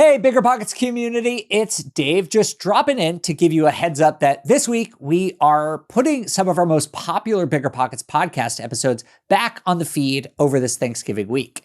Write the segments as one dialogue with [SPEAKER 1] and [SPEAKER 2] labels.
[SPEAKER 1] Hey, BiggerPockets community, it's Dave just dropping in to give you a heads up that this week we are putting some of our most popular BiggerPockets podcast episodes back on the feed over this Thanksgiving week.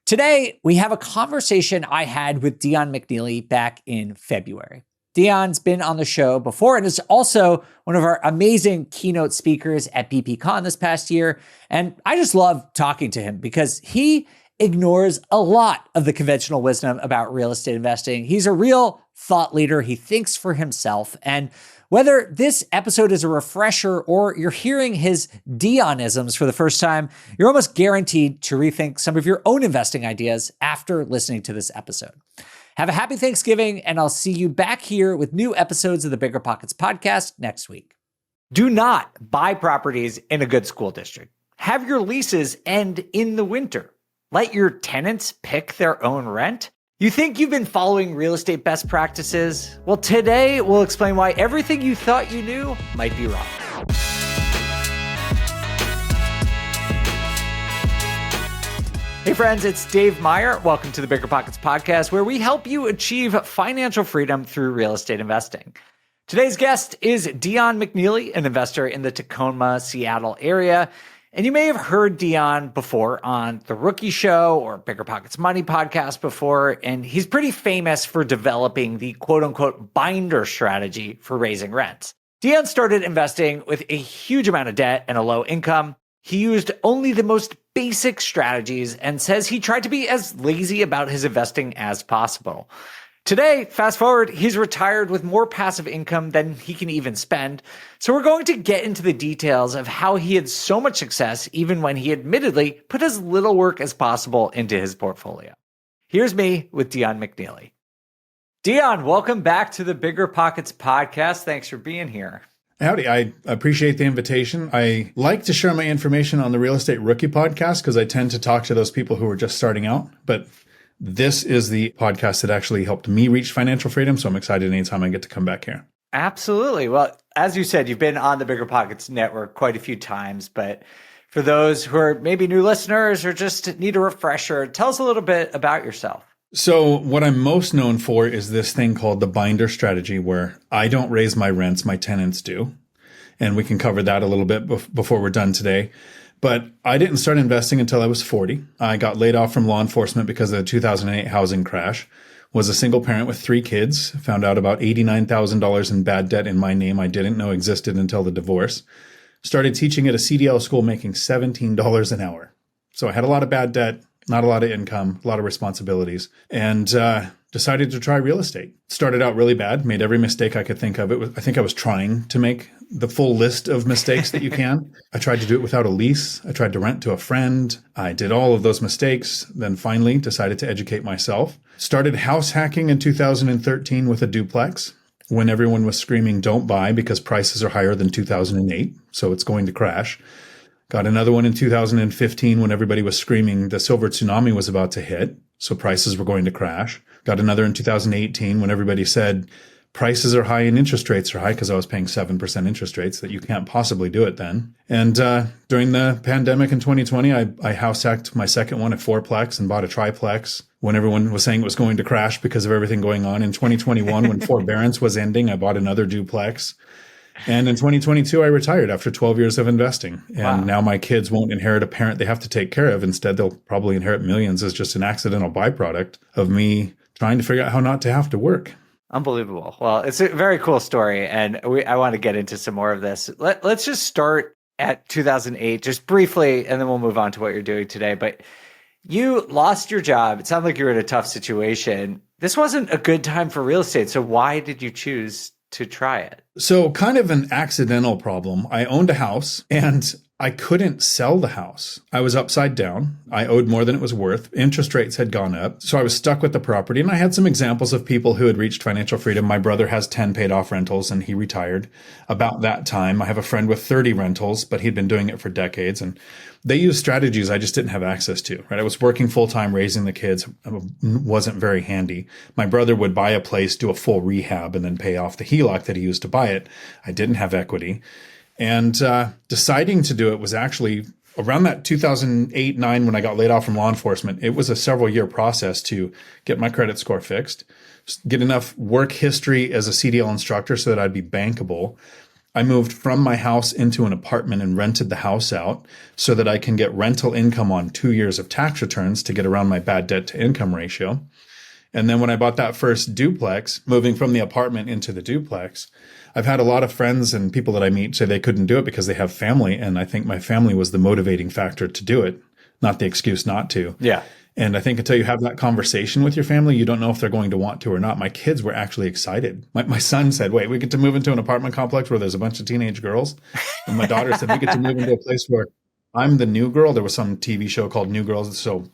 [SPEAKER 1] Today, we have a conversation I had with Dion McNeeley back in February. Dion's been on the show before and is also one of our amazing keynote speakers at BPCon this past year. And I just love talking to him because he ignores a lot of the conventional wisdom about real estate investing. He's a real thought leader. He thinks for himself. And whether this episode is a refresher or you're hearing his Dionisms for the first time, you're almost guaranteed to rethink some of your own investing ideas after listening to this episode. Have a happy Thanksgiving, and I'll see you back here with new episodes of the BiggerPockets podcast next week. Do not buy properties in a good school district. Have your leases end in the winter. Let your tenants pick their own rent? You think you've been following real estate best practices? Well, today we'll explain why everything you thought you knew might be wrong. Hey friends, it's Dave Meyer. Welcome to the BiggerPockets podcast, where we help you achieve financial freedom through real estate investing. Today's guest is Dion McNeeley, an investor in the Tacoma, Seattle area. And you may have heard Dion before on The Rookie Show or BiggerPockets Money podcast before, and he's pretty famous for developing the quote-unquote binder strategy for raising rents. Dion started investing with a huge amount of debt and a low income. He used only the most basic strategies and says he tried to be as lazy about his investing as possible. Today, fast forward, he's retired with more passive income than he can even spend. So we're going to get into the details of how he had so much success even when he admittedly put as little work as possible into his portfolio. Here's me with Dion McNeeley. Dion, welcome back to the BiggerPockets podcast. Thanks for being here.
[SPEAKER 2] Howdy. I appreciate the invitation. I like to share my information on the Real Estate Rookie podcast because I tend to talk to those people who are just starting out. But this is the podcast that actually helped me reach financial freedom, so I'm excited anytime I get to come back here.
[SPEAKER 1] Absolutely. Well, as you said, you've been on the BiggerPockets network quite a few times, but for those who are maybe new listeners or just need a refresher, tell us a little bit about yourself.
[SPEAKER 2] So what I'm most known for is this thing called the binder strategy, where I don't raise my rents, my tenants do. And we can cover that a little bit before we're done today. But I didn't start investing until I was 40. I got laid off from law enforcement because of the 2008 housing crash. Was a single parent with 3 kids. Found out about $89,000 in bad debt in my name I didn't know existed until the divorce. Started teaching at a CDL school making $17 an hour. So I had a lot of bad debt, not a lot of income, a lot of responsibilities, and decided to try real estate. Started out really bad, made every mistake I could think of. I think I was trying to make the full list of mistakes that you can. I tried to do it without a lease. I tried to rent to a friend. I did all of those mistakes, then finally decided to educate myself. Started house hacking in 2013 with a duplex when everyone was screaming, don't buy because prices are higher than 2008, so it's going to crash. Got another one in 2015 when everybody was screaming the silver tsunami was about to hit, so prices were going to crash. Got another in 2018 when everybody said prices are high and interest rates are high because I was paying 7% interest rates, that you can't possibly do it then. And during the pandemic in 2020, I house hacked my second one, a fourplex, and bought a triplex when everyone was saying it was going to crash because of everything going on. In 2021, when forbearance was ending, I bought another duplex. And in 2022, I retired after 12 years of investing. And Now my kids won't inherit a parent they have to take care of. Instead, they'll probably inherit millions as just an accidental byproduct of me trying to figure out how not to have to work.
[SPEAKER 1] Unbelievable. Well, it's a very cool story, and I want to get into some more of this. Let's just start at 2008, just briefly, and then we'll move on to what you're doing today. But you lost your job. It sounded like you were in a tough situation. This wasn't a good time for real estate. So why did you choose to try it?
[SPEAKER 2] So kind of an accidental problem. I owned a house and I couldn't sell the house. I was upside down. I owed more than it was worth. Interest rates had gone up. So I was stuck with the property. And I had some examples of people who had reached financial freedom. My brother has 10 paid off rentals and he retired about that time. I have a friend with 30 rentals, but he'd been doing it for decades. And they used strategies I just didn't have access to, right? I was working full time, raising the kids. Wasn't very handy. My brother would buy a place, do a full rehab, and then pay off the HELOC that he used to buy it. I didn't have equity. And deciding to do it was actually around that 2008-9, when I got laid off from law enforcement, it was a several year process to get my credit score fixed, get enough work history as a CDL instructor so that I'd be bankable. I moved from my house into an apartment and rented the house out so that I can get rental income on 2 years of tax returns to get around my bad debt to income ratio. And then when I bought that first duplex, moving from the apartment into the duplex, I've had a lot of friends and people that I meet say they couldn't do it because they have family. And I think my family was the motivating factor to do it, not the excuse not to.
[SPEAKER 1] Yeah.
[SPEAKER 2] And I think until you have that conversation with your family, you don't know if they're going to want to or not. My kids were actually excited. My son said, wait, we get to move into an apartment complex where there's a bunch of teenage girls. And my daughter said, we get to move into a place where I'm the new girl. There was some TV show called New Girls. So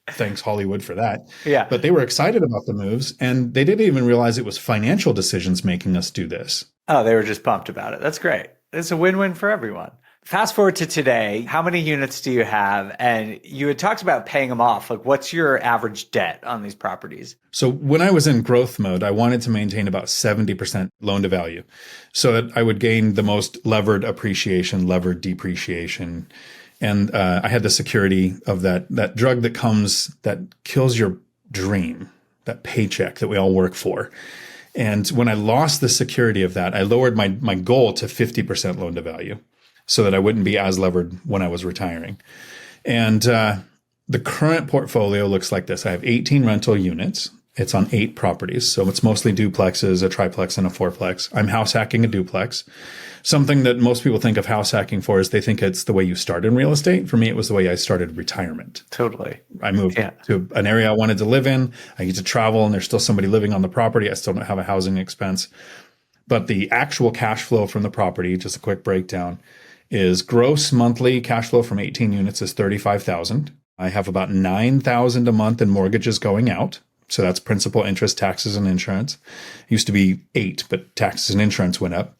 [SPEAKER 2] thanks Hollywood for that.
[SPEAKER 1] Yeah.
[SPEAKER 2] But they were excited about the moves, and they didn't even realize it was financial decisions making us do this.
[SPEAKER 1] Oh, they were just pumped about it. That's great. It's a win-win for everyone. Fast forward to today, how many units do you have? And you had talked about paying them off. Like, what's your average debt on these properties?
[SPEAKER 2] So when I was in growth mode, I wanted to maintain about 70% loan to value so that I would gain the most levered appreciation, levered depreciation. And I had the security of that drug that kills your dream, that paycheck that we all work for. And when I lost the security of that, I lowered my goal to 50% loan to value so that I wouldn't be as levered when I was retiring. And the current portfolio looks like this. I have 18 rental units. It's on 8 properties. So it's mostly duplexes, a triplex, and a fourplex. I'm house hacking a duplex. Something that most people think of house hacking for is they think it's the way you start in real estate. For me, it was the way I started retirement.
[SPEAKER 1] Totally.
[SPEAKER 2] I moved to an area I wanted to live in. I get to travel, and there's still somebody living on the property. I still don't have a housing expense. But the actual cash flow from the property, just a quick breakdown, is gross monthly cash flow from 18 units is $35,000. I have about $9,000 a month in mortgages going out. So that's principal, interest, taxes, and insurance. It used to be 8, but taxes and insurance went up.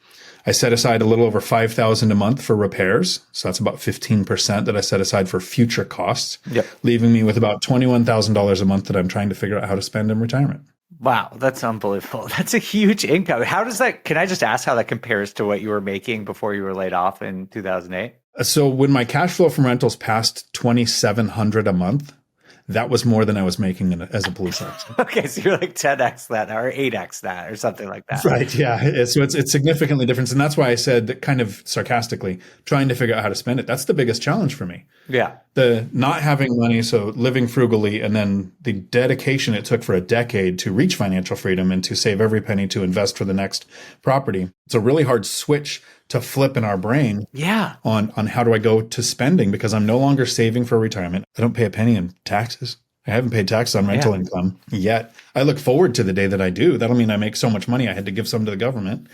[SPEAKER 2] I set aside a little over $5,000 a month for repairs. So that's about 15% that I set aside for future costs, leaving me with about $21,000 a month that I'm trying to figure out how to spend in retirement.
[SPEAKER 1] Wow, that's unbelievable. That's a huge income. How does that, can I just ask how that compares to what you were making before you were laid off in 2008?
[SPEAKER 2] So when my cash flow from rentals passed $2,700 a month, that was more than I was making as a police officer.
[SPEAKER 1] Okay, so you're like 10x that or 8x that or something like that.
[SPEAKER 2] Right, yeah. So it's significantly different. And that's why I said that kind of sarcastically, trying to figure out how to spend it. That's the biggest challenge for me.
[SPEAKER 1] Yeah.
[SPEAKER 2] The not having money, so living frugally, and then the dedication it took for a decade to reach financial freedom and to save every penny to invest for the next property. It's a really hard switch to flip in our brain on how do I go to spending, because I'm no longer saving for retirement. I don't pay a penny in taxes. I haven't paid taxes on rental income yet. I look forward to the day that I do. That'll mean I make so much money I had to give some to the government.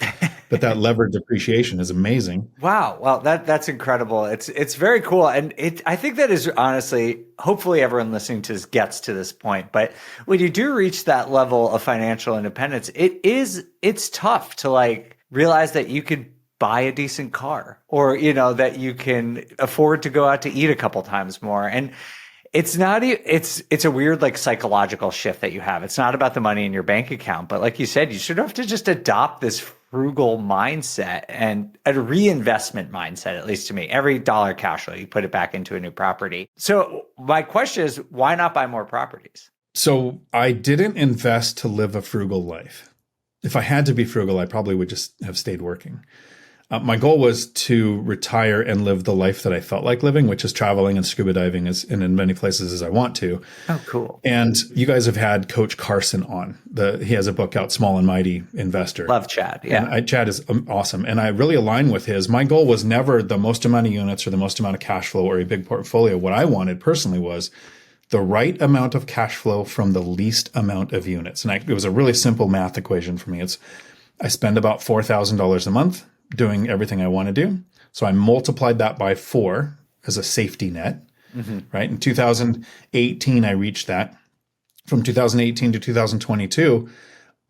[SPEAKER 2] But that levered depreciation is amazing.
[SPEAKER 1] Wow. Well, that's incredible. It's very cool. And I think that is honestly, hopefully everyone listening to this gets to this point. But when you do reach that level of financial independence, it's tough to like realize that you could buy a decent car, or, you know, that you can afford to go out to eat a couple times more. And it's not, it's a weird like psychological shift that you have. It's not about the money in your bank account, but like you said, you should have to just adopt this frugal mindset and a reinvestment mindset, at least to me. Every dollar cash flow, you put it back into a new property. So my question is, why not buy more properties?
[SPEAKER 2] So I didn't invest to live a frugal life. If I had to be frugal, I probably would just have stayed working. My goal was to retire and live the life that I felt like living, which is traveling and scuba diving and in many places as I want to.
[SPEAKER 1] Oh, cool.
[SPEAKER 2] And you guys have had Coach Carson on. He has a book out, Small and Mighty Investor.
[SPEAKER 1] Love Chad. Yeah.
[SPEAKER 2] And Chad is awesome. And I really align with his. My goal was never the most amount of units or the most amount of cash flow or a big portfolio. What I wanted personally was the right amount of cash flow from the least amount of units. And it was a really simple math equation for me. I spend about $4,000 a month doing everything I want to do. So I multiplied that by 4 as a safety net, right? In 2018, I reached that. From 2018 to 2022,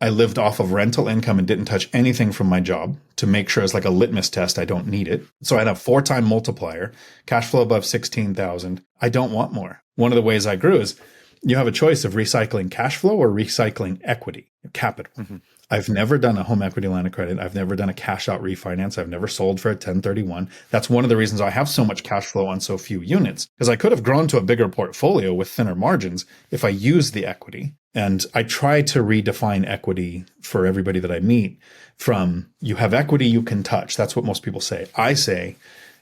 [SPEAKER 2] I lived off of rental income and didn't touch anything from my job to make sure it's like a litmus test. I don't need it. So I had a 4-time multiplier, cash flow above 16,000. I don't want more. One of the ways I grew is you have a choice of recycling cash flow or recycling equity, capital. I've never done a home equity line of credit. I've never done a cash out refinance. I've never sold for a 1031. That's one of the reasons I have so much cash flow on so few units, because I could have grown to a bigger portfolio with thinner margins if I used the equity. And I try to redefine equity for everybody that I meet from you have equity you can touch. That's what most people say. I say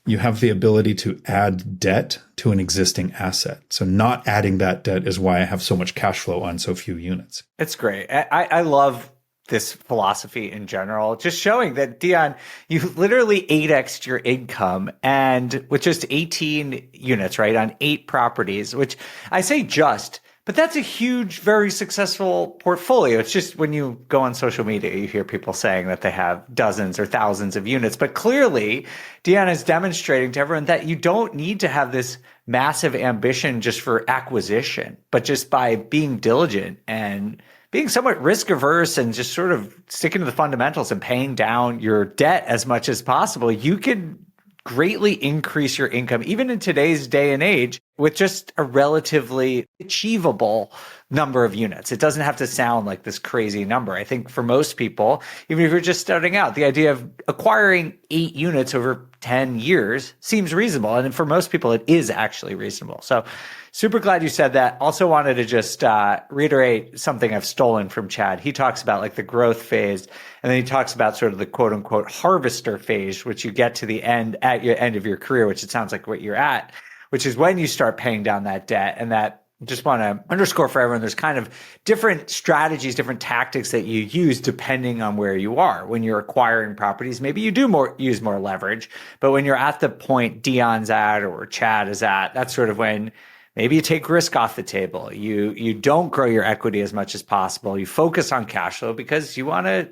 [SPEAKER 2] you have the ability to add debt to an existing asset. So not adding that debt is why I have so much cash flow on so few units.
[SPEAKER 3] It's great. I love this philosophy in general, just showing that, Dion, you literally 8x'd your income, and with just 18 units, right, on 8 properties, which I say just, but that's a huge, very successful portfolio. It's just when you go on social media, you hear people saying that they have dozens or thousands of units. But clearly, Dion is demonstrating to everyone that you don't need to have this massive ambition just for acquisition, but just by being diligent and being somewhat risk averse and just sort of sticking to the fundamentals and paying down your debt as much as possible, you can greatly increase your income, even in today's day and age, with just a relatively achievable number of units. It doesn't have to sound like this crazy number. I think for most people, even if you're just starting out, the idea of acquiring 8 units over 10 years seems reasonable. And for most people, it is actually reasonable. So super glad you said that. Also wanted to just reiterate something I've stolen from Chad. He talks about like the growth phase, and then he talks about sort of the quote unquote harvester phase, which you get to the end at your end of your career, which it sounds like what you're at, which is when you start paying down that debt. And that, just want to underscore for everyone, there's kind of different strategies, different tactics that you use depending on where you are. When you're acquiring properties, maybe you do use more leverage, but when you're at the point Dion's at or Chad is at, that's sort of when maybe you take risk off the table. You don't grow your equity as much as possible. You focus on cash flow because you want to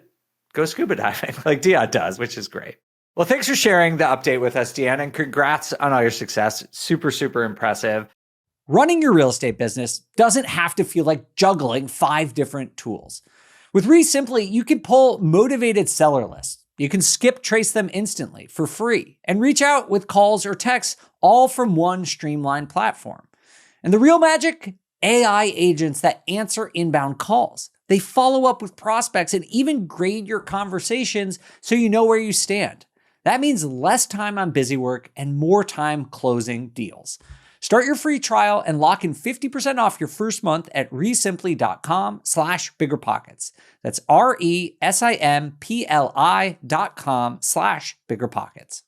[SPEAKER 3] go scuba diving like Dion does, which is great. Well, thanks for sharing the update with us, Dion, and congrats on all your success. Super, super impressive.
[SPEAKER 1] Running your real estate business doesn't have to feel like juggling 5 different tools. With REsimpli, you can pull motivated seller lists. You can skip trace them instantly for free and reach out with calls or texts, all from one streamlined platform. And the real magic? AI agents that answer inbound calls. They follow up with prospects and even grade your conversations so you know where you stand. That means less time on busy work and more time closing deals. Start your free trial and lock in 50% off your first month at REsimpli.com/BiggerPockets. That's REsimpli.com/BiggerPockets.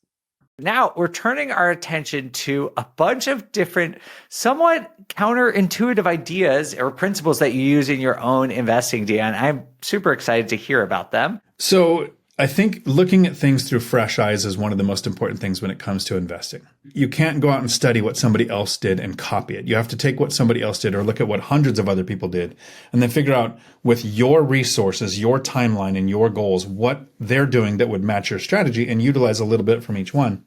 [SPEAKER 3] Now we're turning our attention to a bunch of different, somewhat counterintuitive ideas or principles that you use in your own investing, Dion. I'm super excited to hear about them.
[SPEAKER 2] So I think looking at things through fresh eyes is one of the most important things when it comes to investing. You can't go out and study what somebody else did and copy it. You have to take what somebody else did or look at what hundreds of other people did and then figure out with your resources, your timeline, and your goals, what they're doing that would match your strategy and utilize a little bit from each one.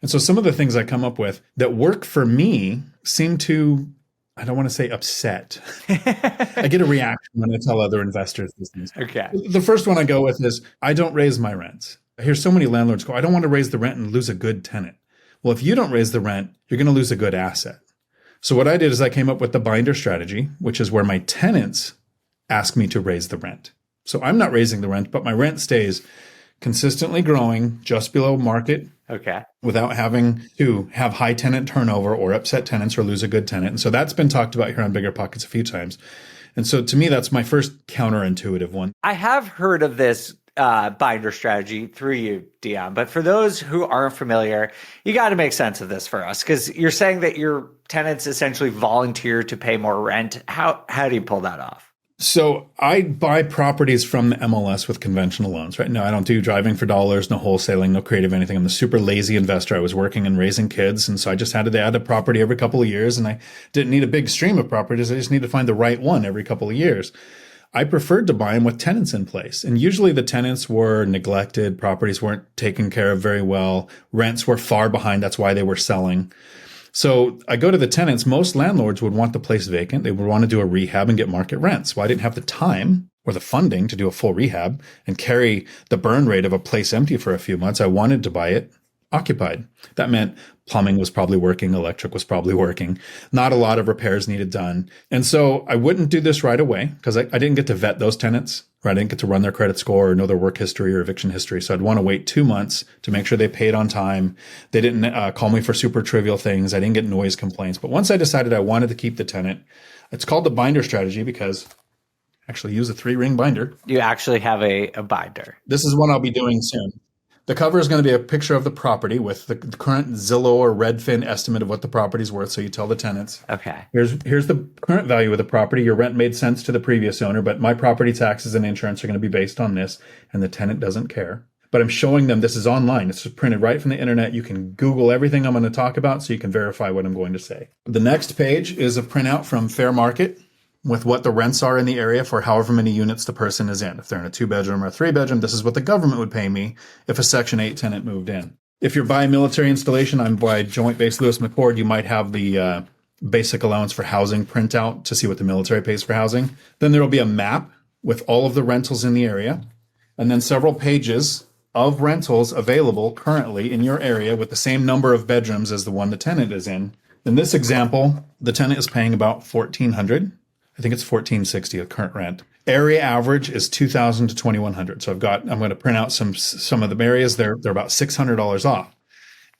[SPEAKER 2] And so some of the things I come up with that work for me seem to, I don't want to say upset. I get a reaction when I tell other investors these things.
[SPEAKER 3] Okay.
[SPEAKER 2] The first one I go with is, I don't raise my rents. I hear so many landlords go, I don't want to raise the rent and lose a good tenant. Well, if you don't raise the rent, you're going to lose a good asset. So what I did is I came up with the binder strategy, which is where my tenants ask me to raise the rent. So I'm not raising the rent, but my rent stays consistently growing just below market.
[SPEAKER 3] Okay.
[SPEAKER 2] Without having to have high tenant turnover or upset tenants or lose a good tenant. And so that's been talked about here on BiggerPockets a few times. And so to me, that's my first counterintuitive one.
[SPEAKER 3] I have heard of this binder strategy through you, Dion, but for those who aren't familiar, you got to make sense of this for us, because you're saying that your tenants essentially volunteer to pay more rent. How do you pull that off?
[SPEAKER 2] So I buy properties from the MLS with conventional loans. Right now, I don't do driving for dollars, no wholesaling, no creative anything. I'm a super lazy investor. I was working and raising kids. And so I just had to add a property every couple of years. And I didn't need a big stream of properties. I just need to find the right one every couple of years. I preferred to buy them with tenants in place. And usually the tenants were neglected. Properties weren't taken care of very well. Rents were far behind. That's why they were selling. So I go to the tenants. Most landlords would want the place vacant. They would want to do a rehab and get market rents. Well, I didn't have the time or the funding to do a full rehab and carry the burn rate of a place empty for a few months. I wanted to buy it occupied. That meant plumbing was probably working, electric was probably working, not a lot of repairs needed done. And so I wouldn't do this right away because I didn't get to vet those tenants right? I didn't get to run their credit score or know their work history or eviction history. So I'd want to wait 2 months to make sure they paid on time. They didn't call me for super trivial things. I didn't get noise complaints. But once I decided I wanted to keep the tenant, it's called the binder strategy because I actually use a 3-ring binder.
[SPEAKER 3] You actually have a binder.
[SPEAKER 2] This is one I'll be doing soon. The cover is going to be a picture of the property with the current Zillow or Redfin estimate of what the property's worth. So you tell the tenants,
[SPEAKER 3] okay,
[SPEAKER 2] here's the current value of the property. Your rent made sense to the previous owner, but my property taxes and insurance are going to be based on this. And the tenant doesn't care. But I'm showing them this is online. It's printed right from the internet. You can Google everything I'm going to talk about so you can verify what I'm going to say. The next page is a printout from Fair Market with what the rents are in the area for however many units the person is in. If they're in a 2-bedroom or a 3-bedroom, this is what the government would pay me if a Section 8 tenant moved in. If you're by military installation, I'm by Joint Base Lewis McChord, you might have the basic allowance for housing printout to see what the military pays for housing. Then there will be a map with all of the rentals in the area, and then several pages of rentals available currently in your area with the same number of bedrooms as the one the tenant is in. In this example, the tenant is paying about $1,400. I think it's $1,460 of current rent. Area average is $2,000 to $2,100. So I'm going to print out some of the areas. They're about $600 off.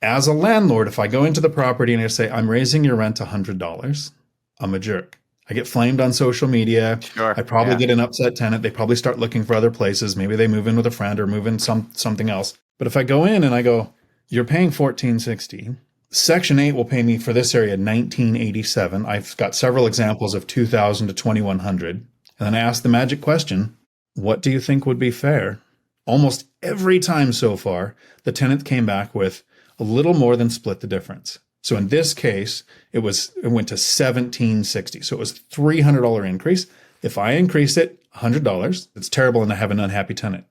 [SPEAKER 2] As a landlord, if I go into the property and I say, I'm raising your rent $100, I'm a jerk. I get flamed on social media.
[SPEAKER 3] Sure,
[SPEAKER 2] I probably get an upset tenant. They probably start looking for other places. Maybe they move in with a friend or move in something else. But if I go in and I go, you're paying $1,460. Section 8 will pay me for this area $1,987. I've got several examples of $2,000 to $2,100. And then I ask the magic question, what do you think would be fair? Almost every time so far, the tenant came back with a little more than split the difference. So in this case, it went to $1,760. So it was a $300 increase. If I increase it $100, it's terrible and I have an unhappy tenant.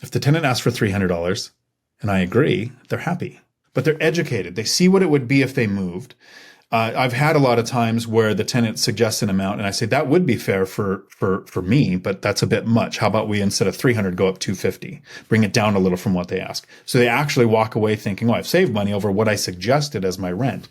[SPEAKER 2] If the tenant asks for $300 and I agree, they're happy. But they're educated. They see what it would be if they moved. I've had a lot of times where the tenant suggests an amount and I say, that would be fair for me, but that's a bit much. How about we, instead of $300, go up $250, bring it down a little from what they ask. So they actually walk away thinking, oh, I've saved money over what I suggested as my rent.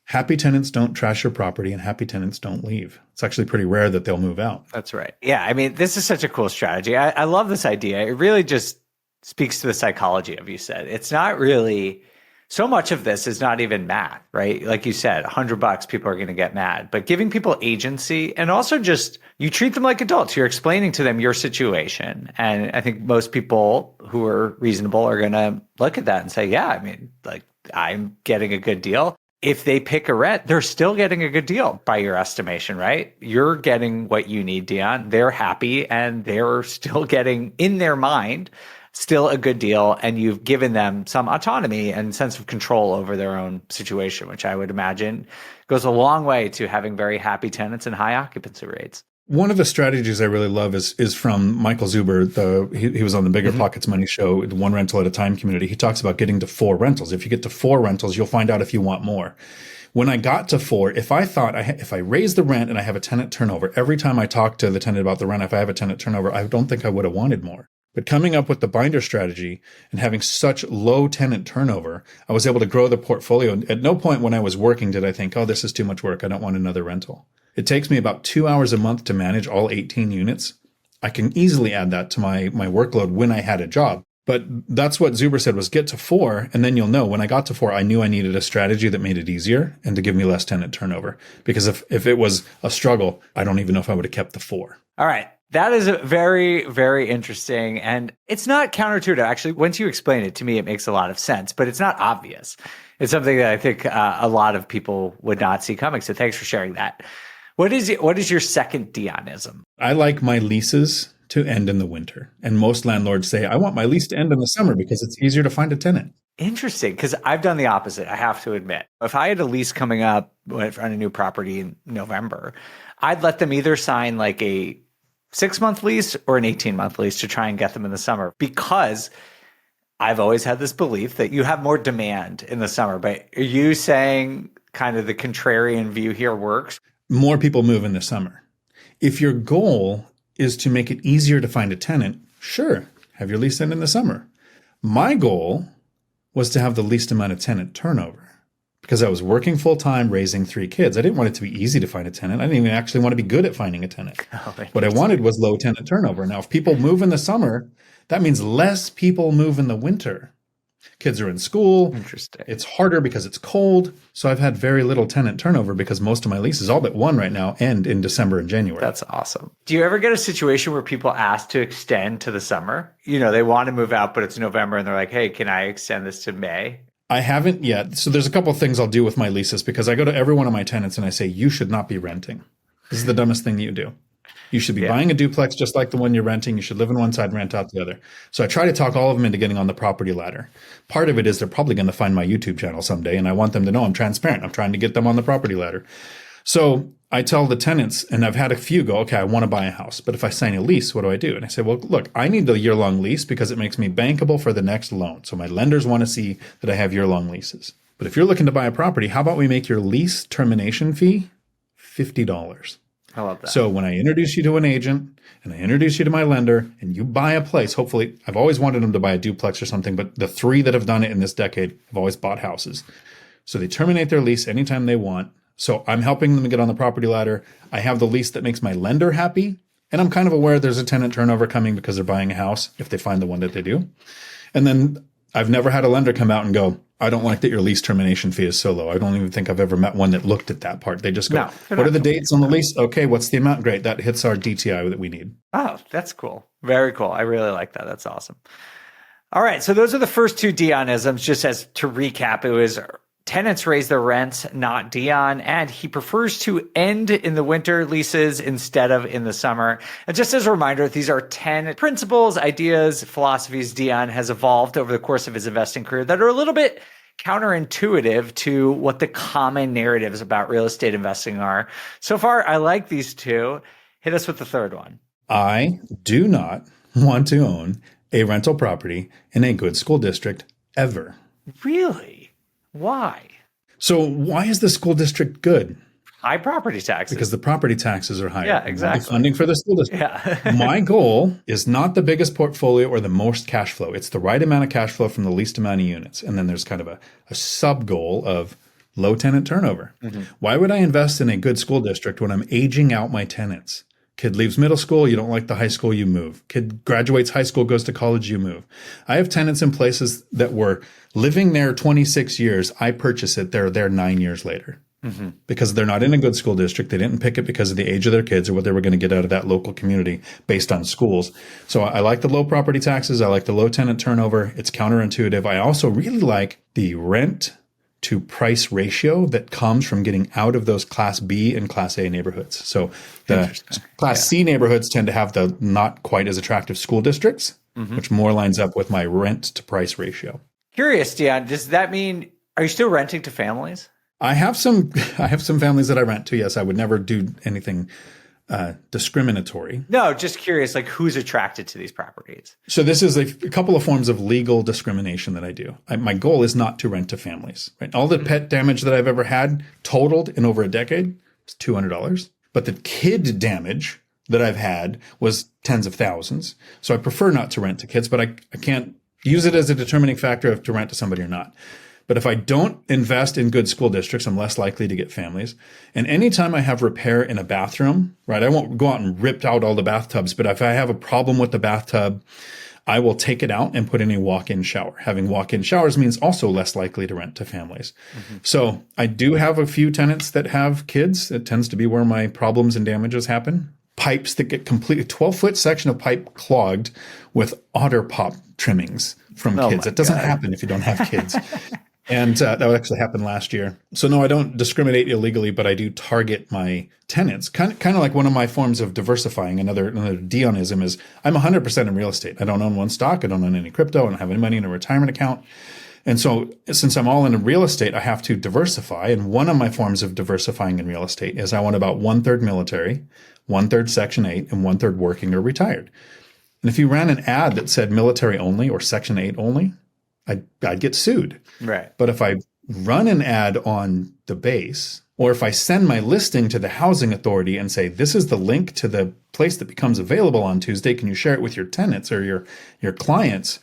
[SPEAKER 2] Happy tenants don't trash your property and happy tenants don't leave. It's actually pretty rare that they'll move out.
[SPEAKER 3] That's right. Yeah, I mean, this is such a cool strategy. I love this idea. It really just speaks to the psychology of, you said. It's not really... So much of this is not even math, right? Like you said, $100, people are going to get mad. But giving people agency, and also just you treat them like adults. You're explaining to them your situation. And I think most people who are reasonable are going to look at that and say, yeah, I mean, like, I'm getting a good deal. If they pick a rent, they're still getting a good deal by your estimation, right? You're getting what you need, Dion. They're happy and they're still getting, in their mind, still a good deal, and you've given them some autonomy and sense of control over their own situation, which I would imagine goes a long way to having very happy tenants and high occupancy rates.
[SPEAKER 2] One of the strategies I really love is from Michael Zuber. He was on the BiggerPockets Money Show, the one rental at a time community. He talks about getting to 4 rentals. If you get to 4 rentals, you'll find out if you want more. When I got to 4, if I thought if I raise the rent and I have a tenant turnover, every time I talk to the tenant about the rent, if I have a tenant turnover, I don't think I would have wanted more. But coming up with the binder strategy and having such low tenant turnover, I was able to grow the portfolio. At no point when I was working did I think, oh, this is too much work. I don't want another rental. It takes me about 2 hours a month to manage all 18 units. I can easily add that to my workload when I had a job. But that's what Zuber said was get to 4, and then you'll know. When I got to 4, I knew I needed a strategy that made it easier and to give me less tenant turnover. Because if it was a struggle, I don't even know if I would have kept the 4.
[SPEAKER 3] All right. That is very, very interesting. And it's not counterintuitive. Actually, once you explain it to me, it makes a lot of sense, but it's not obvious. It's something that I think a lot of people would not see coming. So thanks for sharing that. What is your second Dionism?
[SPEAKER 2] I like my leases to end in the winter. And most landlords say, I want my lease to end in the summer because it's easier to find a tenant.
[SPEAKER 3] Interesting, because I've done the opposite, I have to admit. If I had a lease coming up on a new property in November, I'd let them either sign like a 6-month lease or an 18-month lease to try and get them in the summer, because I've always had this belief that you have more demand in the summer. But are you saying kind of the contrarian view here works?
[SPEAKER 2] More people move in the summer. If your goal is to make it easier to find a tenant, sure, have your lease end in the summer. My goal was to have the least amount of tenant turnover, because I was working full time, raising 3 kids. I didn't want it to be easy to find a tenant. I didn't even actually want to be good at finding a tenant. What I wanted was low tenant turnover. Now, if people move in the summer, that means less people move in the winter. Kids are in school.
[SPEAKER 3] Interesting.
[SPEAKER 2] It's harder because it's cold. So I've had very little tenant turnover because most of my leases, all but one right now, end in December and January.
[SPEAKER 3] That's awesome. Do you ever get a situation where people ask to extend to the summer? They want to move out, but it's November and they're like, hey, can I extend this to May?
[SPEAKER 2] I haven't yet. So there's a couple of things I'll do with my leases because I go to every one of my tenants and I say, you should not be renting. This is the dumbest thing that you do. You should be buying a duplex just like the one you're renting. You should live in one side, rent out the other. So I try to talk all of them into getting on the property ladder. Part of it is they're probably going to find my YouTube channel someday, and I want them to know I'm transparent. I'm trying to get them on the property ladder. So I tell the tenants, and I've had a few go, okay, I want to buy a house, but if I sign a lease, what do I do? And I say, well, look, I need a year-long lease because it makes me bankable for the next loan. So my lenders want to see that I have year-long leases. But if you're looking to buy a property, how about we make your lease termination fee $50?
[SPEAKER 3] I love that.
[SPEAKER 2] So when I introduce you to an agent and I introduce you to my lender and you buy a place, hopefully, I've always wanted them to buy a duplex or something, but the 3 that have done it in this decade have always bought houses. So they terminate their lease anytime they want. So I'm helping them get on the property ladder. I have the lease that makes my lender happy. And I'm kind of aware there's a tenant turnover coming because they're buying a house if they find the one that they do. And then I've never had a lender come out and go, I don't like that your lease termination fee is so low. I don't even think I've ever met one that looked at that part. They just go, what are the dates on the lease? Okay, what's the amount? Great. That hits our DTI that we need.
[SPEAKER 3] Oh, that's cool. Very cool. I really like that. That's awesome. All right. So those are the first 2 Dionisms. Just as to recap, it was tenants raise their rents, not Dion, and he prefers to end in the winter leases instead of in the summer. And just as a reminder, these are 10 principles, ideas, philosophies Dion has evolved over the course of his investing career that are a little bit counterintuitive to what the common narratives about real estate investing are. So far, I like these 2. Hit us with the third one.
[SPEAKER 2] I do not want to own a rental property in a good school district ever.
[SPEAKER 3] Really? Why?
[SPEAKER 2] So why is the school district good?
[SPEAKER 3] High property taxes.
[SPEAKER 2] Because the property taxes are higher.
[SPEAKER 3] Yeah, exactly.
[SPEAKER 2] Funding for the school district.
[SPEAKER 3] Yeah.
[SPEAKER 2] My goal is not the biggest portfolio or the most cash flow. It's the right amount of cash flow from the least amount of units. And then there's kind of a sub goal of low tenant turnover. Mm-hmm. Why would I invest in a good school district when I'm aging out my tenants? Kid leaves middle school, you don't like the high school, you move. Kid graduates high school, goes to college, you move. I have tenants in places that were living there 26 years. I purchase it, they're there 9 years later. Mm-hmm. Because they're not in a good school district. They didn't pick it because of the age of their kids or what they were going to get out of that local community based on schools. So I like the low property taxes. I like the low tenant turnover. It's counterintuitive. I also really like the rent to price ratio that comes from getting out of those Class B and Class A neighborhoods. So the Class C neighborhoods tend to have the not quite as attractive school districts, which more lines up with my rent to price ratio.
[SPEAKER 3] Curious, Dion, does that mean, are you still renting to families?
[SPEAKER 2] I have some families that I rent to. Yes, I would never do anything discriminatory.
[SPEAKER 3] No, just curious, like who's attracted to these properties?
[SPEAKER 2] So this is a couple of forms of legal discrimination that I do. My goal is not to rent to families. Right? All the pet damage that I've ever had totaled in over a decade is $200. But the kid damage that I've had was tens of thousands. So I prefer not to rent to kids, but I can't use it as a determining factor of to rent to somebody or not. But if I don't invest in good school districts, I'm less likely to get families. And anytime I have repair in a bathroom, right, I won't go out and rip out all the bathtubs, but if I have a problem with the bathtub, I will take it out and put in a walk-in shower. Having walk-in showers means also less likely to rent to families. Mm-hmm. So I do have a few tenants that have kids. It tends to be where my problems and damages happen. Pipes that get completely 12-foot section of pipe clogged with otter pop trimmings from kids. It doesn't happen if you don't have kids. And that actually happened last year. So no, I don't discriminate illegally, but I do target my tenants. Kind of like one of my forms of diversifying. Another Dionism is I'm 100% in real estate. I don't own one stock. I don't own any crypto. I don't have any money in a retirement account. And so since I'm all in real estate, I have to diversify. And one of my forms of diversifying in real estate is I want about 1/3 military, 1/3 Section 8, and 1/3 working or retired. And if you ran an ad that said military only or Section 8 only, I'd get sued.
[SPEAKER 3] Right.
[SPEAKER 2] But if I run an ad on the base, or if I send my listing to the housing authority and say, this is the link to the place that becomes available on Tuesday, can you share it with your tenants or your clients?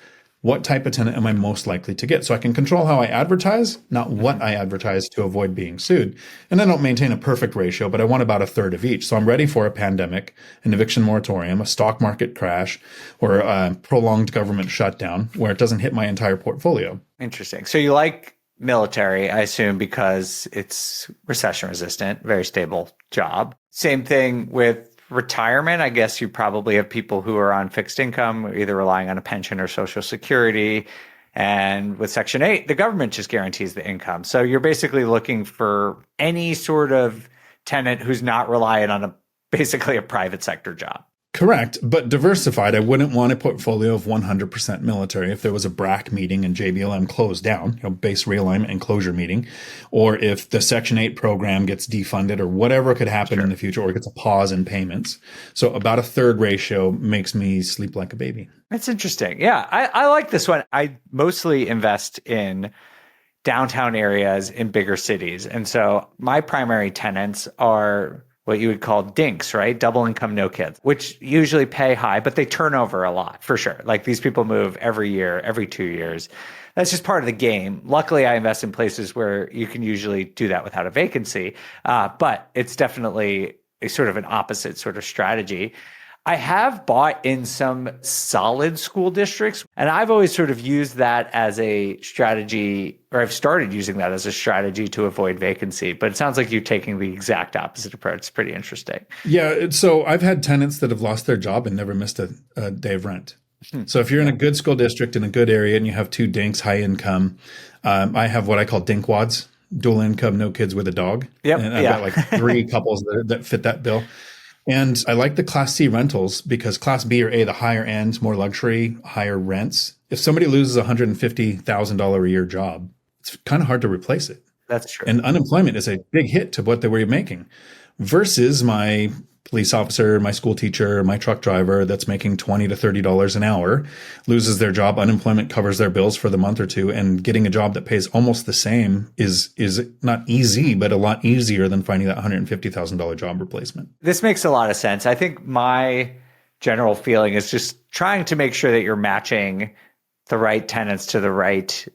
[SPEAKER 2] what type of tenant am I most likely to get? So I can control how I advertise, not what I advertise, to avoid being sued. And I don't maintain a perfect ratio, but I want about a third of each. So I'm ready for a pandemic, an eviction moratorium, a stock market crash, or a prolonged government shutdown where it doesn't hit my entire portfolio.
[SPEAKER 3] Interesting. So you like military, I assume, because it's recession resistant, very stable job. Same thing with retirement. I guess you probably have people who are on fixed income, either relying on a pension or Social Security. And with Section 8, the government just guarantees the income. So you're basically looking for any sort of tenant who's not reliant on basically a private sector job.
[SPEAKER 2] Correct. But diversified, I wouldn't want a portfolio of 100% military if there was a BRAC meeting and JBLM closed down, base realignment and closure meeting, or if the Section 8 program gets defunded or whatever could happen in the future, or gets a pause in payments. So about a third ratio makes me sleep like a baby.
[SPEAKER 3] That's interesting. Yeah, I like this one. I mostly invest in downtown areas in bigger cities. And so my primary tenants are what you would call dinks, right? Double income, no kids, which usually pay high, but they turn over a lot for sure. Like these people move every year, every 2 years. That's just part of the game. Luckily, I invest in places where you can usually do that without a vacancy. But it's definitely a sort of an opposite sort of strategy. I have bought in some solid school districts, and I've always sort of used that as a strategy, or I've started using that as a strategy to avoid vacancy. But it sounds like you're taking the exact opposite approach. It's pretty interesting.
[SPEAKER 2] Yeah. So I've had tenants that have lost their job and never missed a day of rent. So if you're in a good school district in a good area and you have two dinks, high income, I have what I call dinkwads, dual income, no kids with a dog.
[SPEAKER 3] Yep.
[SPEAKER 2] And I've got like 3 couples that fit that bill. And I like the Class C rentals because Class B or A, the higher end, more luxury, higher rents. If somebody loses a $150,000 a year job, it's kind of hard to replace it.
[SPEAKER 3] That's true.
[SPEAKER 2] And unemployment is a big hit to what they were making versus my police officer, my school teacher, my truck driver that's making $20 to $30 an hour, loses their job, unemployment covers their bills for the month or two, and getting a job that pays almost the same is not easy, but a lot easier than finding that $150,000 job replacement.
[SPEAKER 3] This makes a lot of sense. I think my general feeling is just trying to make sure that you're matching the right tenants to the right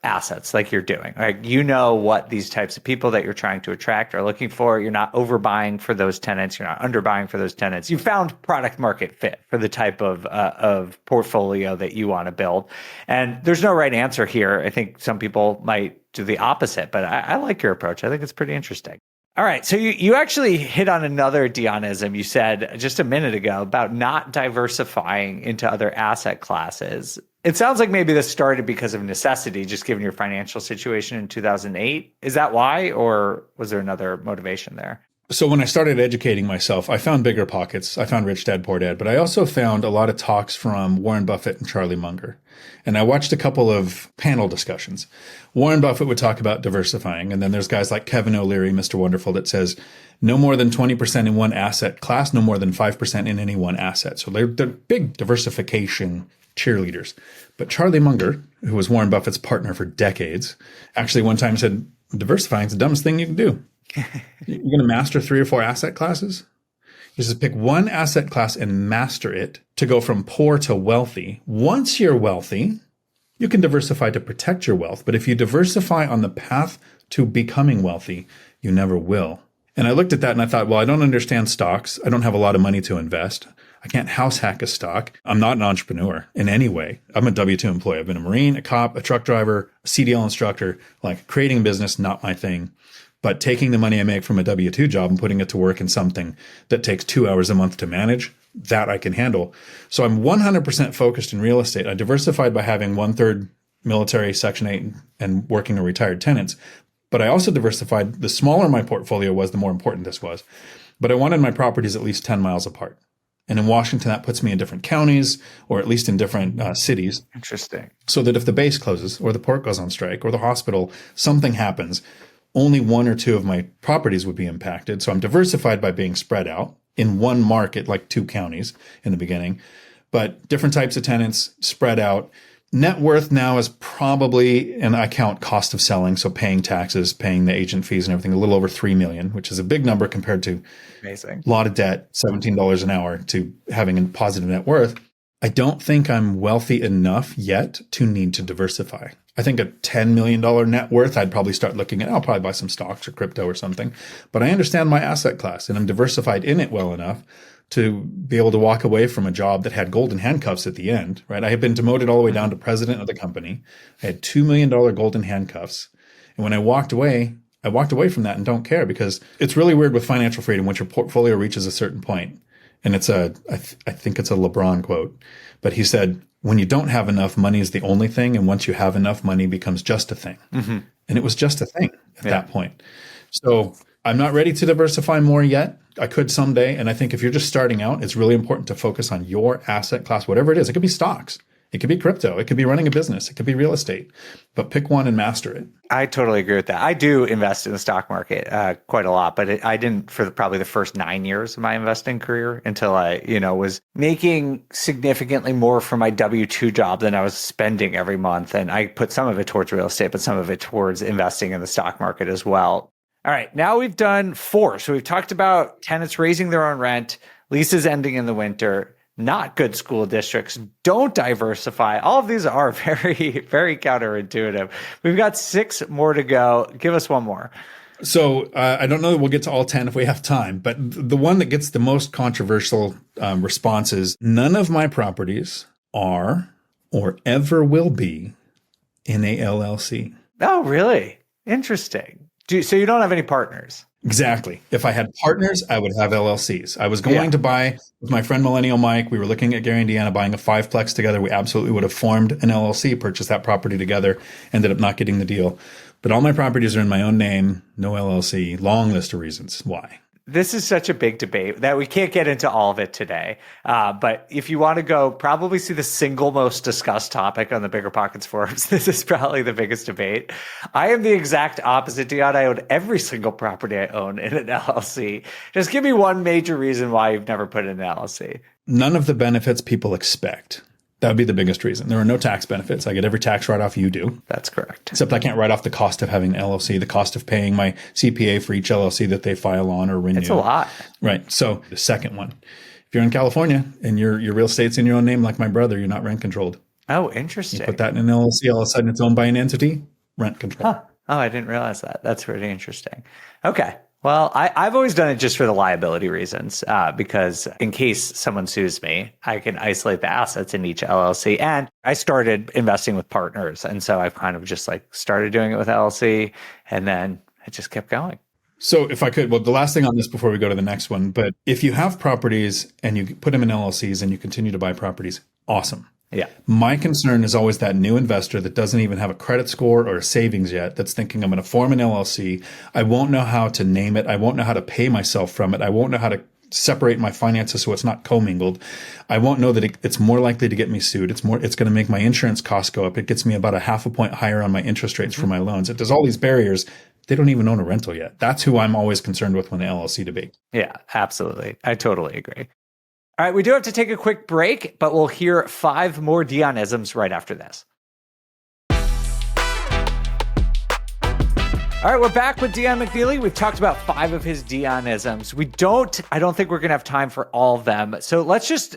[SPEAKER 3] assets like you're doing. Like, you know what these types of people that you're trying to attract are looking for. You're not overbuying for those tenants. You're not underbuying for those tenants. You found product market fit for the type of portfolio that you want to build. And there's no right answer here. I think some people might do the opposite, but I like your approach. I think it's pretty interesting. All right. So you actually hit on another Dionism you said just a minute ago about not diversifying into other asset classes. It sounds like maybe this started because of necessity, just given your financial situation in 2008. Is that why, or was there another motivation there?
[SPEAKER 2] So when I started educating myself, I found BiggerPockets. I found Rich Dad Poor Dad, but I also found a lot of talks from Warren Buffett and Charlie Munger. And I watched a couple of panel discussions. Warren Buffett would talk about diversifying. And then there's guys like Kevin O'Leary, Mr. Wonderful, that says no more than 20% in one asset class, no more than 5% in any one asset. So they're big diversification cheerleaders. But Charlie Munger, who was Warren Buffett's partner for decades, actually one time said, diversifying is the dumbest thing you can do. You're going to master 3 or 4 asset classes? He says, pick one asset class and master it to go from poor to wealthy. Once you're wealthy, you can diversify to protect your wealth. But if you diversify on the path to becoming wealthy, you never will. And I looked at that and I thought, well, I don't understand stocks. I don't have a lot of money to invest. I can't house hack a stock. I'm not an entrepreneur in any way. I'm a W-2 employee. I've been a Marine, a cop, a truck driver, a CDL instructor. Like, creating a business, not my thing. But taking the money I make from a W-2 job and putting it to work in something that takes 2 hours a month to manage, that I can handle. So I'm 100% focused in real estate. I diversified by having 1/3 military, Section 8, and working or retired tenants. But I also diversified. The smaller my portfolio was, the more important this was. But I wanted my properties at least 10 miles apart. And in Washington, that puts me in different counties, or at least in different cities.
[SPEAKER 3] Interesting.
[SPEAKER 2] So that if the base closes, or the port goes on strike, or the hospital, something happens, only 1 or 2 of my properties would be impacted. So I'm diversified by being spread out in one market, like 2 counties in the beginning, but different types of tenants spread out. Net worth now is probably, and I count cost of selling, so paying taxes, paying the agent fees and everything, a little over $3 million, which is a big number compared to
[SPEAKER 3] Amazing.
[SPEAKER 2] a lot of debt, $17 an hour, to having a positive net worth. I don't think I'm wealthy enough yet to need to diversify. I think a $10 million net worth, I'd probably start looking at, I'll probably buy some stocks or crypto or something. But I understand my asset class and I'm diversified in it well enough to be able to walk away from a job that had golden handcuffs at the end, right? I had been demoted all the way down to president of the company. I had $2 million golden handcuffs. And when I walked away from that and don't care, because it's really weird with financial freedom once your portfolio reaches a certain point. And I think it's a LeBron quote, but he said, when you don't have enough, money is the only thing. And once you have enough, money becomes just a thing. Mm-hmm. And it was just a thing at that point. So I'm not ready to diversify more yet. I could someday. And I think if you're just starting out, it's really important to focus on your asset class, whatever it is. It could be stocks. It could be crypto. It could be running a business. It could be real estate, but pick one and master it.
[SPEAKER 3] I totally agree with that. I do invest in the stock market quite a lot, but I didn't for probably the first 9 years of my investing career until I, was making significantly more for my W-2 job than I was spending every month. And I put some of it towards real estate, but some of it towards investing in the stock market as well. All right, now we've done 4. So we've talked about tenants raising their own rent, leases ending in the winter, not good school districts, don't diversify. All of these are very, very counterintuitive. We've got 6 more to go. Give us one more.
[SPEAKER 2] So I don't know that we'll get to all 10 if we have time, but the one that gets the most controversial response is none of my properties are or ever will be in a LLC.
[SPEAKER 3] Oh, really? Interesting. So you don't have any partners?
[SPEAKER 2] Exactly. If I had partners, I would have LLCs. I was going to buy with my friend Millennial Mike. We were looking at Gary and Deanna buying a 5-plex together. We absolutely would have formed an LLC, purchased that property together, ended up not getting the deal. But all my properties are in my own name, no LLC. Long list of reasons why.
[SPEAKER 3] This is such a big debate that we can't get into all of it today. But if you want to go probably see the single most discussed topic on the BiggerPockets forums, this is probably the biggest debate. I am the exact opposite, Dion. I own every single property I own in an LLC. Just give me one major reason why you've never put in an LLC.
[SPEAKER 2] None of the benefits people expect. That would be the biggest reason. There are no tax benefits. I get every tax write-off you do.
[SPEAKER 3] That's correct.
[SPEAKER 2] Except I can't write off the cost of having an LLC, the cost of paying my CPA for each LLC that they file on or renew.
[SPEAKER 3] It's a lot.
[SPEAKER 2] Right. So the second one, if you're in California and your real estate's in your own name, like my brother, you're not rent controlled.
[SPEAKER 3] Oh, interesting.
[SPEAKER 2] You put that in an LLC, all of a sudden it's owned by an entity, rent control.
[SPEAKER 3] Huh. Oh, I didn't realize that. That's really interesting. Okay. Well, I've always done it just for the liability reasons, because in case someone sues me, I can isolate the assets in each LLC. And I started investing with partners. And so I've kind of just started doing it with LLC, and then it just kept going.
[SPEAKER 2] So if I could, well, the last thing on this before we go to the next one, but if you have properties and you put them in LLCs and you continue to buy properties, awesome.
[SPEAKER 3] Yeah.
[SPEAKER 2] My concern is always that new investor that doesn't even have a credit score or a savings yet, that's thinking I'm going to form an LLC. I won't know how to name it. I won't know how to pay myself from it. I won't know how to separate my finances so it's not commingled. I won't know that it's more likely to get me sued. It's going to make my insurance costs go up. It gets me about a 0.5 point higher on my interest rates for my loans. It does all these barriers. They don't even own a rental yet. That's who I'm always concerned with when the LLC debate.
[SPEAKER 3] Yeah, absolutely. I totally agree. All right, we do have to take a quick break, but we'll hear 5 more Dionisms right after this. All right, we're back with Dion McNeeley. We've talked about 5 of his Dionisms. I don't think we're going to have time for all of them. So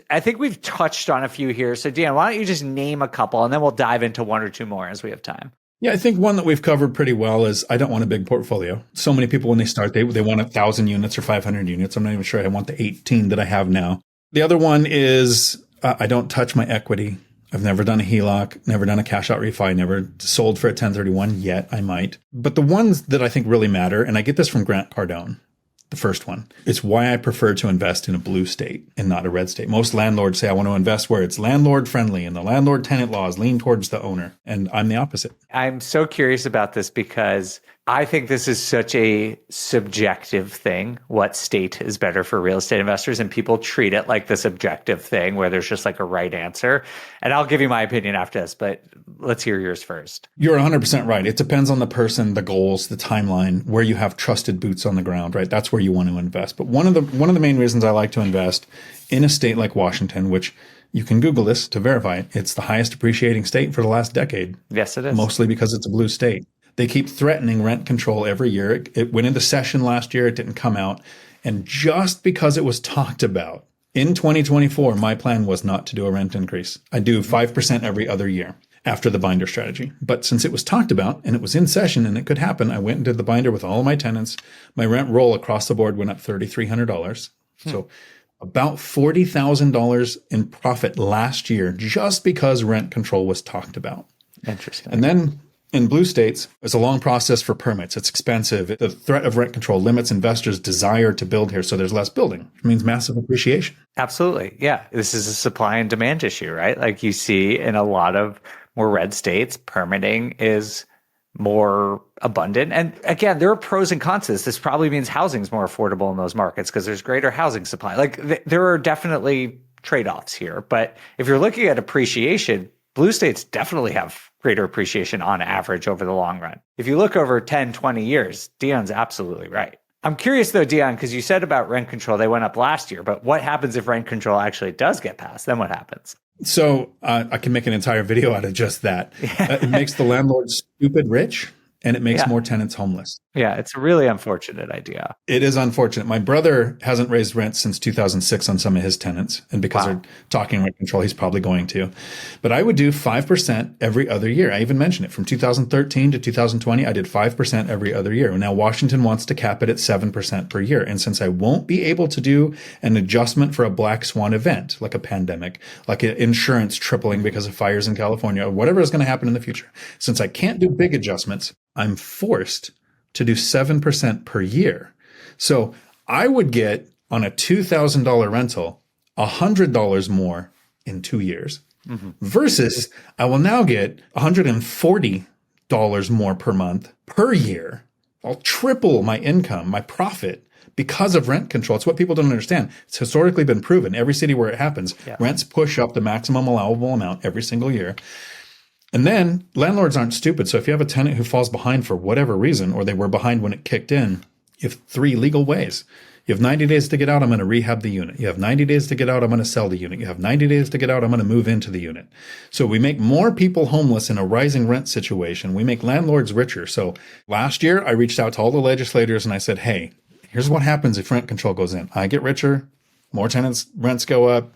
[SPEAKER 3] I think we've touched on a few here. So Dion, why don't you just name a couple and then we'll dive into 1 or 2 more as we have time.
[SPEAKER 2] Yeah, I think one that we've covered pretty well is I don't want a big portfolio. So many people when they start, they want 1,000 units or 500 units. I'm not even sure I want the 18 that I have now. The other one is I don't touch my equity. I've never done a HELOC, never done a cash out refi, never sold for a 1031 yet. I might. But the ones that I think really matter, and I get this from Grant Cardone, the first one, it's why I prefer to invest in a blue state and not a red state. Most landlords say I want to invest where it's landlord friendly and the landlord tenant laws lean towards the owner. And I'm the opposite.
[SPEAKER 3] I'm so curious about this because I think this is such a subjective thing, what state is better for real estate investors, and people treat it like this objective thing where there's just a right answer. And I'll give you my opinion after this, but let's hear yours first.
[SPEAKER 2] You're 100% right. It depends on the person, the goals, the timeline, where you have trusted boots on the ground, right? That's where you want to invest. But one of the main reasons I like to invest in a state like Washington, which you can Google this to verify it, it's the highest appreciating state for the last decade.
[SPEAKER 3] Yes, it is.
[SPEAKER 2] Mostly because it's a blue state. They keep threatening rent control every year. It went into session last year. It didn't come out. And just because it was talked about In 2024, my plan was not to do a rent increase. I do 5% every other year after the binder strategy. But since it was talked about and it was in session and it could happen, I went and did the binder with all of my tenants. My rent roll across the board went up $3,300. So about $40,000 in profit last year just because rent control was talked about.
[SPEAKER 3] Interesting.
[SPEAKER 2] And then in blue states, it's a long process for permits. It's expensive. The threat of rent control limits investors' desire to build here, so there's less building, which means massive appreciation.
[SPEAKER 3] Absolutely. Yeah. This is a supply and demand issue, right? Like you see in a lot of more red states, permitting is more abundant. And again, there are pros and cons to this. This probably means housing is more affordable in those markets because there's greater housing supply. Like there are definitely trade-offs here. But if you're looking at appreciation, blue states definitely have greater appreciation on average over the long run. If you look over 10, 20 years, Dion's absolutely right. I'm curious though, Dion, because you said about rent control, they went up last year, but what happens if rent control actually does get passed? Then what happens?
[SPEAKER 2] So I can make an entire video out of just that. It makes the landlord stupid rich and it makes more tenants homeless.
[SPEAKER 3] Yeah, it's a really unfortunate idea.
[SPEAKER 2] It is unfortunate. My brother hasn't raised rent since 2006 on some of his tenants. And because they're talking rent control, he's probably going to. But I would do 5% every other year. I even mentioned it. From 2013 to 2020, I did 5% every other year. And now Washington wants to cap it at 7% per year. And since I won't be able to do an adjustment for a black swan event, like a pandemic, like insurance tripling because of fires in California, or whatever is going to happen in the future, since I can't do big adjustments, I'm forced to do 7% per year. So I would get on a $2,000 rental, $100 more in 2 years versus I will now get $140 more per month per year. I'll triple my income, my profit because of rent control. It's what people don't understand. It's historically been proven. Every city where it happens, rents push up the maximum allowable amount every single year. And then landlords aren't stupid. So if you have a tenant who falls behind for whatever reason, or they were behind when it kicked in, you have 3 legal ways. You have 90 days to get out. I'm going to rehab the unit. You have 90 days to get out. I'm going to sell the unit. You have 90 days to get out. I'm going to move into the unit. So we make more people homeless in a rising rent situation. We make landlords richer. So last year I reached out to all the legislators and I said, hey, here's what happens if rent control goes in. I get richer, more tenants, rents go up.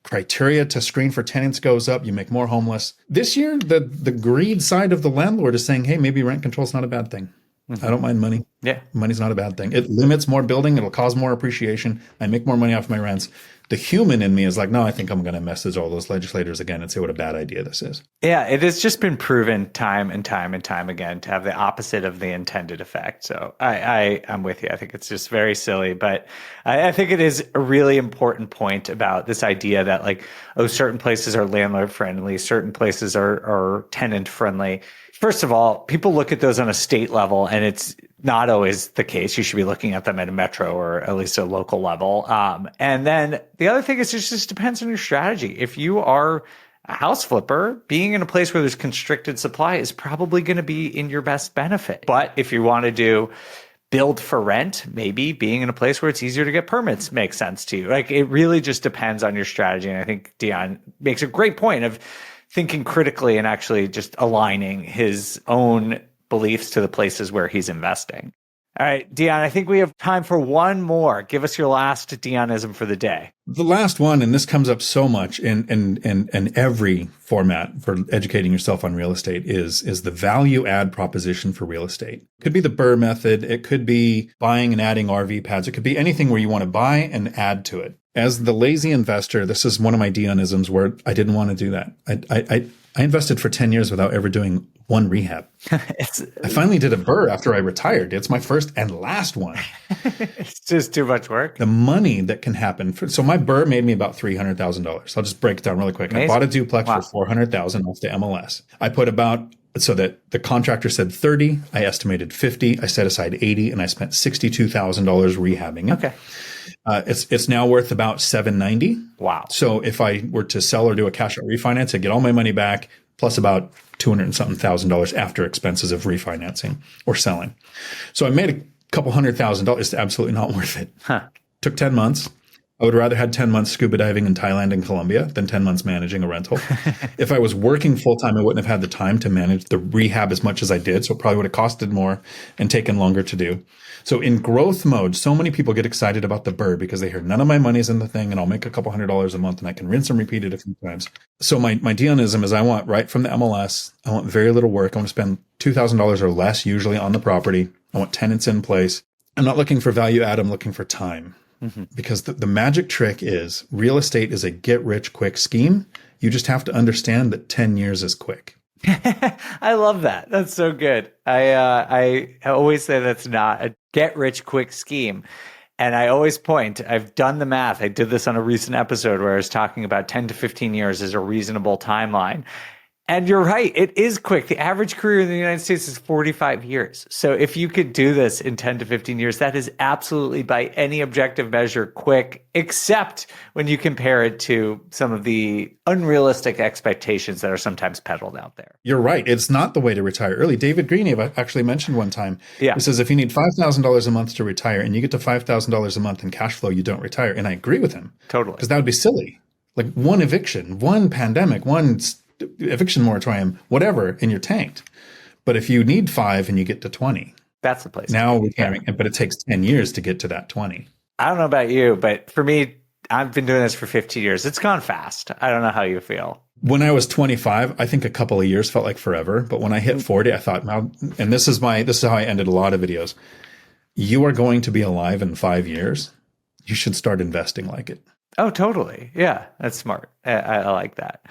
[SPEAKER 2] Criteria to screen for tenants goes up. You make more homeless. This year, the greed side of the landlord is saying, hey, maybe rent control is not a bad thing. I don't mind money.
[SPEAKER 3] Yeah.
[SPEAKER 2] Money's not a bad thing. It limits more building. It'll cause more appreciation. I make more money off my rents. The human in me is like, no, I think I'm going to message all those legislators again and say what a bad idea this is.
[SPEAKER 3] Yeah, it has just been proven time and time and time again to have the opposite of the intended effect. So I'm with you. I think it's just very silly, but I think it is a really important point about this idea that like, oh, certain places are landlord friendly, certain places are tenant friendly. First of all, people look at those on a state level, and it's not always the case. You should be looking at them at a metro or at least a local level. And then the other thing is it just depends on your strategy. If you are a house flipper, being in a place where there's constricted supply is probably going to be in your best benefit. But if you want to do build for rent, maybe being in a place where it's easier to get permits makes sense to you. Like it really just depends on your strategy. And I think Dion makes a great point of thinking critically and actually just aligning his own beliefs to the places where he's investing. All right, Dion, I think we have time for one more. Give us your last Dionism for the day.
[SPEAKER 2] The last one, and this comes up so much in every format for educating yourself on real estate, is the value add proposition for real estate. It could be the Burr method. It could be buying and adding RV pads. It could be anything where you want to buy and add to it. As the lazy investor, this is one of my Dionisms where I didn't want to do that. I invested for 10 years without ever doing one rehab. I finally did a Burr after I retired. It's my first and last one.
[SPEAKER 3] It's just too much work.
[SPEAKER 2] The money that can happen. So my Burr made me about $300,000. I'll just break it down really quick. Amazing. I bought a duplex for $400,000 off the MLS. I put about, so that the contractor said 30, I estimated 50, I set aside 80, and I spent $62,000 rehabbing it.
[SPEAKER 3] Okay.
[SPEAKER 2] It's now worth about $790.
[SPEAKER 3] Wow.
[SPEAKER 2] So if I were to sell or do a cash out refinance, I'd get all my money back plus about $200 and something thousand after expenses of refinancing or selling. So I made a couple $100,000. It's absolutely not worth it.
[SPEAKER 3] Huh.
[SPEAKER 2] Took 10 months. I would rather had 10 months scuba diving in Thailand and Colombia than 10 months managing a rental. If I was working full time, I wouldn't have had the time to manage the rehab as much as I did. So it probably would have costed more and taken longer to do. So in growth mode, so many people get excited about the BRRRR because they hear none of my money's in the thing and I'll make a couple $100 a month and I can rinse and repeat it a few times. So my Dionism is I want right from the MLS. I want very little work. I want to spend $2,000 or less usually on the property. I want tenants in place. I'm not looking for value add. I'm looking for time. Because the magic trick is real estate is a get rich quick scheme. You just have to understand that 10 years is quick.
[SPEAKER 3] I love that. That's so good. I always say that's not a get rich quick scheme. And I always point, I've done the math. I did this on a recent episode where I was talking about 10 to 15 years is a reasonable timeline. And you're right. It is quick. The average career in the United States is 45 years. So if you could do this in 10 to 15 years, that is absolutely by any objective measure quick, except when you compare it to some of the unrealistic expectations that are sometimes peddled out there.
[SPEAKER 2] You're right. It's not the way to retire early. David Greenave actually mentioned one time,
[SPEAKER 3] he
[SPEAKER 2] says if you need $5,000 a month to retire and you get to $5,000 a month in cash flow, you don't retire. And I agree with him.
[SPEAKER 3] Totally.
[SPEAKER 2] Because that would be silly. Like one eviction, one pandemic, one eviction moratorium, whatever, and you're tanked. But if you need 5 and you get to 20,
[SPEAKER 3] that's the place.
[SPEAKER 2] Now retiring, but it takes 10 years to get to that 20.
[SPEAKER 3] I don't know about you, but for me, I've been doing this for 15 years. It's gone fast. I don't know how you feel.
[SPEAKER 2] When I was 25, I think a couple of years felt like forever. But when I hit 40, I thought, now, and this is how I ended a lot of videos. You are going to be alive in 5 years. You should start investing like it.
[SPEAKER 3] Oh, totally. Yeah, that's smart. I like that.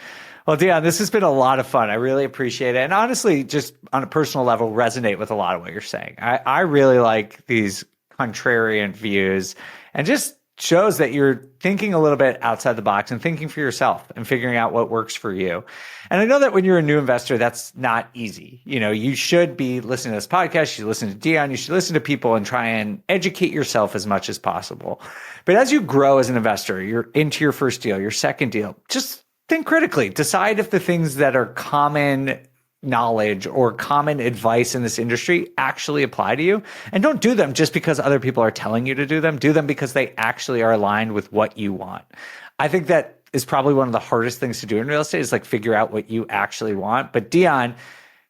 [SPEAKER 3] Well, Dion, this has been a lot of fun. I really appreciate it. And honestly, just on a personal level, resonate with a lot of what you're saying. I really like these contrarian views and just shows that you're thinking a little bit outside the box and thinking for yourself and figuring out what works for you. And I know that when you're a new investor, that's not easy. You know, you should be listening to this podcast. You should listen to Dion. You should listen to people and try and educate yourself as much as possible. But as you grow as an investor, you're into your first deal, your second deal, just think critically. Decide if the things that are common knowledge or common advice in this industry actually apply to you. And don't do them just because other people are telling you to do them. Do them because they actually are aligned with what you want. I think that is probably one of the hardest things to do in real estate is like figure out what you actually want. But Dion,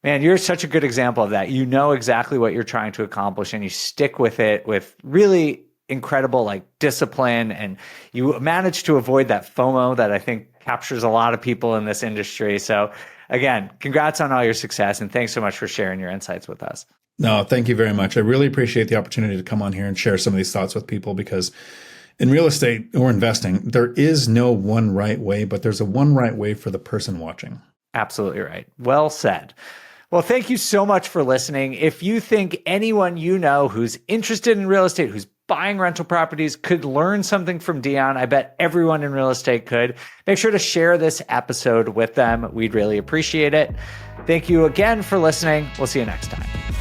[SPEAKER 3] man, you're such a good example of that. You know exactly what you're trying to accomplish and you stick with it with really incredible like discipline, and you manage to avoid that FOMO that I think captures a lot of people in this industry. So again, congrats on all your success and thanks so much for sharing your insights with us.
[SPEAKER 2] No, thank you very much. I really appreciate the opportunity to come on here and share some of these thoughts with people, because in real estate or investing, there is no one right way, but there's a one right way for the person watching.
[SPEAKER 3] Absolutely right. Well said. Well, thank you so much for listening. If you think anyone you know who's interested in real estate, who's buying rental properties, could learn something from Dion, I bet everyone in real estate could. Make sure to share this episode with them. We'd really appreciate it. Thank you again for listening. We'll see you next time.